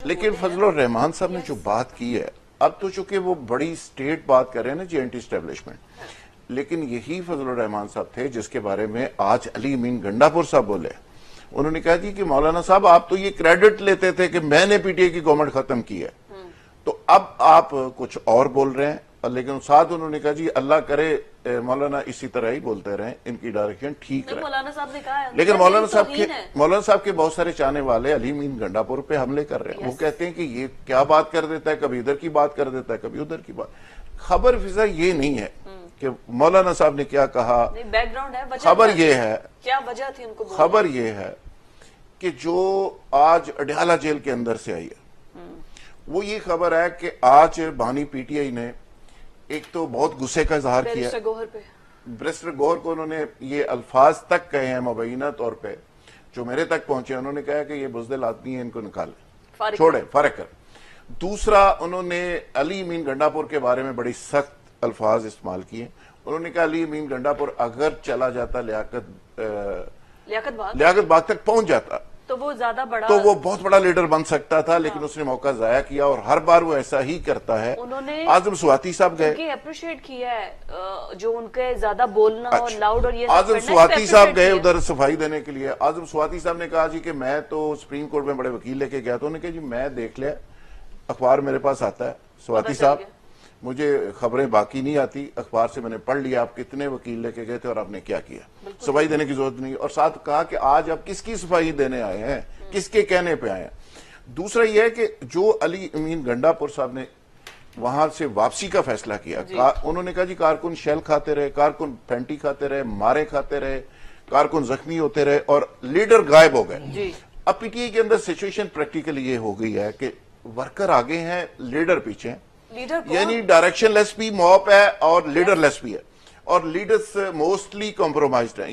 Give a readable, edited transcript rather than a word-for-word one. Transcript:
لیکن فضل الرحمان صاحب نے جو بات کی ہے، اب تو چونکہ وہ بڑی سٹیٹ بات کر رہے ہیں نا جی، اینٹی اسٹیبلشمنٹ، لیکن یہی فضل الرحمان صاحب تھے جس کے بارے میں آج علی امین گنڈاپور صاحب بولے. انہوں نے کہا جی کہ مولانا صاحب آپ تو یہ کریڈٹ لیتے تھے کہ میں نے پی ٹی آئی کی گورنمنٹ ختم کی ہے، تو اب آپ کچھ اور بول رہے ہیں. لیکن ساتھ انہوں نے کہا جی اللہ کرے مولانا اسی طرح ہی بولتے رہیں، ان کی ڈائریکشن ٹھیک رہے. مولانا صاحب نے کہا ہے لیکن مولانا صاحب کے بہت سارے چاہنے والے علی امین گنڈاپور پہ حملے کر رہے ہیں. وہ کہتے ہیں کہ یہ کیا بات کر دیتا ہے، کبھی ادھر کی بات کر دیتا ہے، کبھی ادھر کی بات. خبر فضا یہ نہیں ہے کہ مولانا صاحب نے کیا کہا، بیک گراؤنڈ ہے. خبر یہ ہے، کیا وجہ تھی ان کو؟ خبر یہ ہے کہ جو آج اڈیالہ جیل کے اندر سے آئی ہے، وہ یہ خبر ہے کہ آج بانی پی ٹی آئی نے ایک تو بہت غصے کا اظہار کیا. بیرسٹر گوہر کو انہوں نے یہ الفاظ تک کہے ہیں مبینہ طور پہ، جو میرے تک پہنچے. انہوں نے کہا کہ یہ بزدل آدمی ہے، ان کو نکالیں، چھوڑیں، فارغ کر. دوسرا، انہوں نے علی امین گنڈاپور کے بارے میں بڑی سخت الفاظ استعمال کیے. انہوں نے کہا علی امین گنڈاپور اگر چلا جاتا لیاقت باغ تک پہنچ جاتا تو وہ زیادہ بڑا، تو وہ بہت بڑا لیڈر بن سکتا تھا، لیکن اس نے موقع ضائع کیا اور ہر بار وہ ایسا ہی کرتا ہے. انہوں نے اعظم سواتی صاحب گئے، اپریشیٹ کیا ہے جو ان کے زیادہ بولنا اور لاؤڈ اور یہ اعظم سواتی صاحب گئے ادھر صفائی دینے کے لیے. اعظم سواتی صاحب نے کہا جی کہ میں تو سپریم کورٹ میں بڑے وکیل لے کے گیا. تو انہوں نے کہا جی میں دیکھ لیا، اخبار میرے پاس آتا ہے سواتی صاحب، مجھے خبریں باقی نہیں آتی، اخبار سے میں نے پڑھ لیا آپ کتنے وکیل لے کے گئے تھے اور آپ نے کیا کیا، صفائی دینے کی ضرورت نہیں. اور ساتھ کہا کہ آج آپ کس کی صفائی دینے آئے ہیں، کس کے کہنے پہ آئے ہیں. دوسرا یہ ہے کہ جو علی امین گنڈاپور صاحب نے وہاں سے واپسی کا فیصلہ کیا، انہوں نے کہا جی کارکن شیل کھاتے رہے، کارکن پینٹی کھاتے رہے، مارے کھاتے رہے، کارکن زخمی ہوتے رہے اور لیڈر غائب ہو گئے. اب پی ٹی آئی کے اندر سچویشن پریکٹیکلی یہ ہو گئی ہے کہ ورکر آگے ہیں، لیڈر پیچھے ہیں. یعنی ڈائریکشن لیس بھی موپ ہے اور لیڈر لیس بھی ہے، اور لیڈرز موسٹلی کمپرومائزڈ ہیں.